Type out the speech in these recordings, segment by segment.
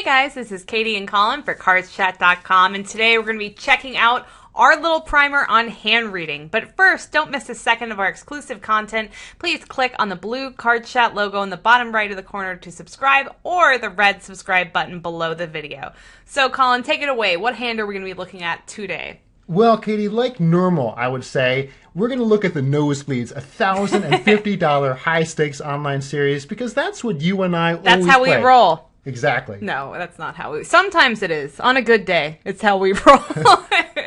guys, this is Katie and Collin for CardsChat.com, and today we're going to be checking out our little primer on hand reading. But first, don't miss a second of our exclusive content. Please click on the blue CardsChat logo in the bottom right of the corner to subscribe, or the red subscribe button below the video. So Collin, take it away. What hand are we going to be looking at today? Well, Katie, like normal, I would say, we're going to look at the Nosebleeds, a $1,050 high-stakes online series, because that's what you and I always play. That's how we roll. Exactly. No, that's not how we... Sometimes it is. On a good day, it's how we roll.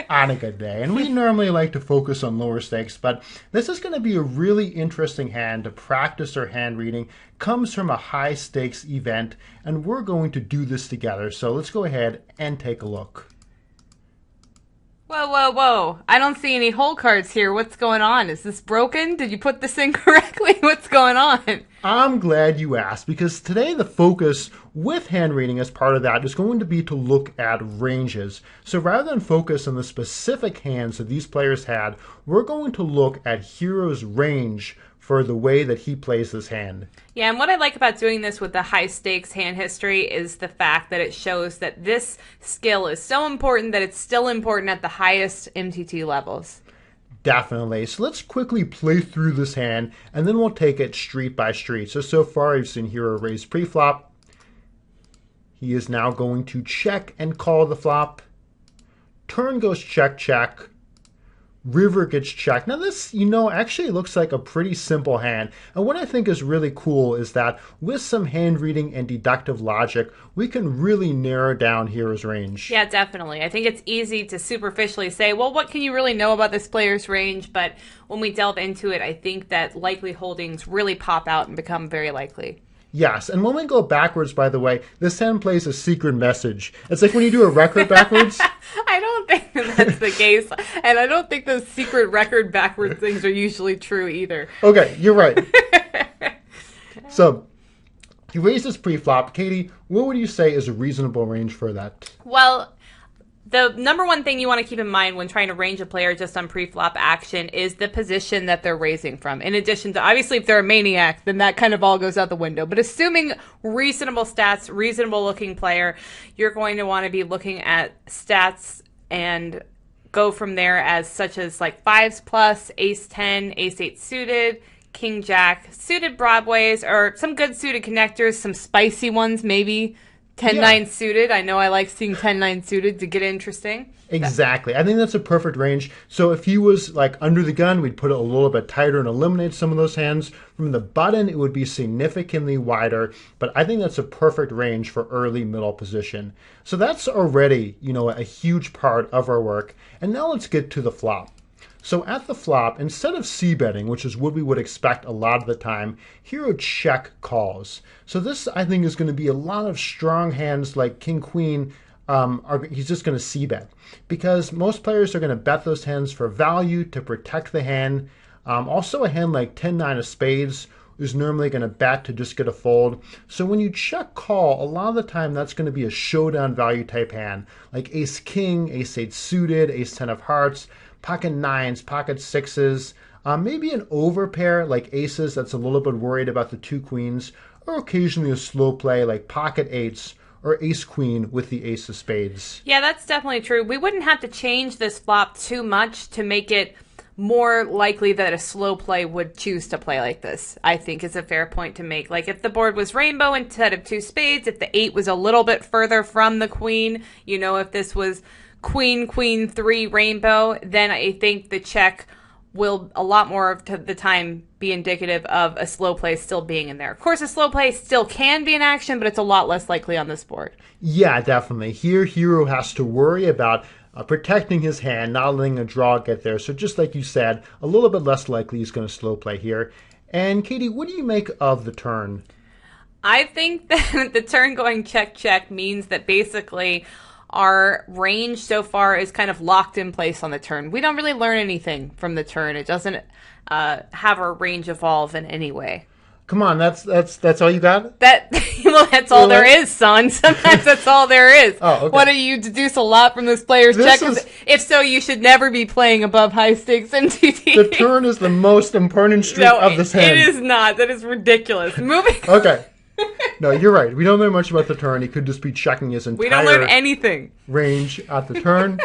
On a good day. And we normally like to focus on lower stakes, but this is going to be a really interesting hand to practice our hand reading. Comes from a high-stakes event, and we're going to do this together. So let's go ahead and take a look. Whoa, whoa, whoa. I don't see any hole cards here. What's going on? Is this broken? Did you put this in correctly? What's going on? I'm glad you asked, because today the focus with hand reading as part of that is going to be to look at ranges. So rather than focus on the specific hands that these players had, we're going to look at Hero's range for the way that he plays this hand. Yeah, and what I like about doing this with the high-stakes hand history is the fact that it shows that this skill is so important that it's still important at the highest MTT levels. Definitely. So let's quickly play through this hand, and then we'll take it street by street. So far I've seen Hero raise pre-flop. He is now going to check and call the flop. Turn goes check, check. River gets checked. Now this, actually looks like a pretty simple hand. And what I think is really cool is that with some hand reading and deductive logic, we can really narrow down Hero's range. Yeah, definitely. I think it's easy to superficially say, well, what can you really know about this player's range? But when we delve into it, I think that likely holdings really pop out and become very likely. Yes, and when we go backwards, by the way, this hand plays a secret message. It's like when you do a record backwards. I don't think that's the case, and I don't think those secret record backwards things are usually true either. Okay, you're right. So, he raises pre-flop. Katie, what would you say is a reasonable range for that? Well, the number one thing you want to keep in mind when trying to range a player just on pre-flop action is the position that they're raising from. In addition to, obviously, if they're a maniac, then that kind of all goes out the window. But assuming reasonable stats, reasonable looking player, you're going to want to be looking at stats and go from there as such as like 5s plus, ace 10, ace 8 suited, king jack, suited broadways, or some good suited connectors, some spicy ones maybe. 10-9 suited. I know I like seeing 10-9 suited to get interesting. Exactly. I think that's a perfect range. So if he was like under the gun, we'd put it a little bit tighter and eliminate some of those hands. From the button, it would be significantly wider, but I think that's a perfect range for early middle position. So that's already, a huge part of our work. And now let's get to the flop. So at the flop, instead of c-betting, which is what we would expect a lot of the time, Hero check calls. So this, I think, is going to be a lot of strong hands like King, Queen. He's just going to c-bet. Because most players are going to bet those hands for value to protect the hand. Also a hand like 10-9 of spades is normally going to bet to just get a fold. So when you check call, a lot of the time that's going to be a showdown value type hand. Like ace king, ace 8 suited, ace 10 of hearts, pocket 9s, pocket 6s, maybe an overpair like aces that's a little bit worried about the 2 queens, or occasionally a slow play like pocket 8s or ace queen with the ace of spades. Yeah, that's definitely true. We wouldn't have to change this flop too much to make it more likely that a slow play would choose to play like this. I think is a fair point to make. Like if the board was rainbow instead of 2 spades, if the 8 was a little bit further from the queen, if this was Queen, Queen, 3 rainbow, then I think the check will a lot more of the time be indicative of a slow play still being in there. Of course, a slow play still can be in action, but it's a lot less likely on this board. Yeah, definitely. Here, Hero has to worry about protecting his hand, not letting a draw get there. So just like you said, a little bit less likely he's going to slow play here. And Katie, what do you make of the turn? I think that the turn going check, check means that basically our range so far is kind of locked in place on the turn. We don't really learn anything from the turn. It doesn't have our range evolve in any way. Come on, that's all you got? That's all there is, son. Sometimes that's all there is. Oh, okay. What do you deduce a lot from this player's check? If so, you should never be playing above high stakes MTT. The turn is the most important streak of this hand. It is not. That is ridiculous. Moving. Okay. No, you're right. We don't learn much about the turn. He could just be checking his entire We don't learn anything. range at the turn.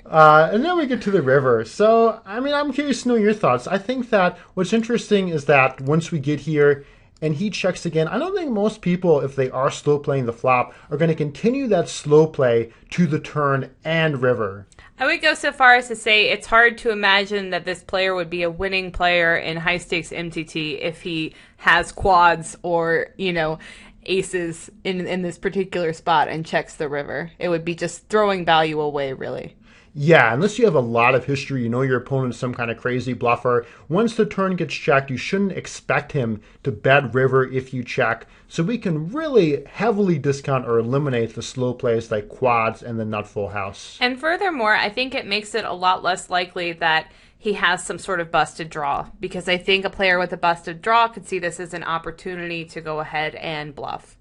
And then we get to the river. So, I mean, I'm curious to know your thoughts. I think that what's interesting is that once we get here and he checks again, I don't think most people, if they are slow playing the flop, are going to continue that slow play to the turn and river. I would go so far as to say it's hard to imagine that this player would be a winning player in high stakes MTT if he has quads or, aces in this particular spot and checks the river. It would be just throwing value away, really. Yeah, unless you have a lot of history, you know your opponent is some kind of crazy bluffer. Once the turn gets checked, you shouldn't expect him to bet river if you check. So we can really heavily discount or eliminate the slow plays like quads and the nut full house. And furthermore, I think it makes it a lot less likely that he has some sort of busted draw, because I think a player with a busted draw could see this as an opportunity to go ahead and bluff.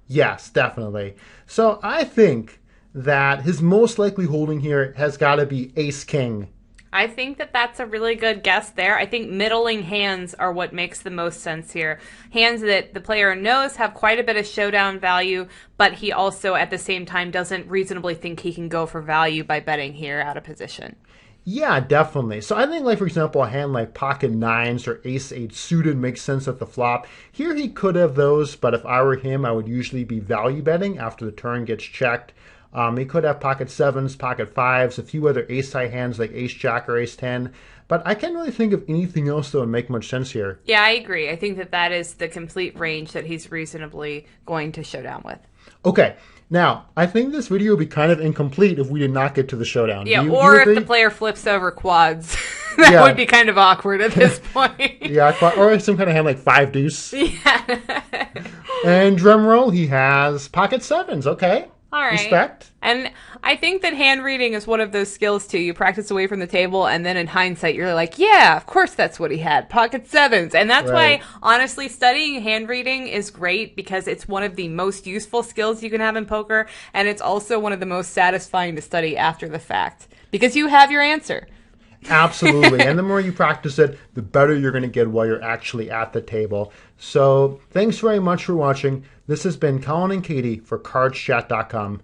Yes, definitely. So I think that his most likely holding here has got to be ace-king. I think that that's a really good guess there. I think middling hands are what makes the most sense here. Hands that the player knows have quite a bit of showdown value, but he also at the same time doesn't reasonably think he can go for value by betting here out of position. Yeah, definitely. So I think, like, for example, a hand like pocket nines or ace-8 suited makes sense at the flop. Here he could have those, but if I were him, I would usually be value betting after the turn gets checked. He could have pocket sevens, pocket fives, a few other ace-high hands like ace-jack or ace-10. But I can't really think of anything else that would make much sense here. Yeah, I agree. I think that that is the complete range that he's reasonably going to show down with. Okay. Now, I think this video would be kind of incomplete if we did not get to the showdown. Yeah, do you or if agree? the player flips over quads. That would be kind of awkward at this point. Yeah, or some kind of hand like 5 deuce. Yeah. And drum roll, he has pocket sevens. Okay. All right. Respect. And I think that hand reading is one of those skills, too. You practice away from the table, and then in hindsight, you're like, yeah, of course that's what he had. Pocket sevens. And that's why, honestly, studying hand reading is great because it's one of the most useful skills you can have in poker, and it's also one of the most satisfying to study after the fact because you have your answer. Absolutely. And the more you practice it, the better you're going to get while you're actually at the table. So thanks very much for watching. This has been Collin and Katie for CardsChat.com.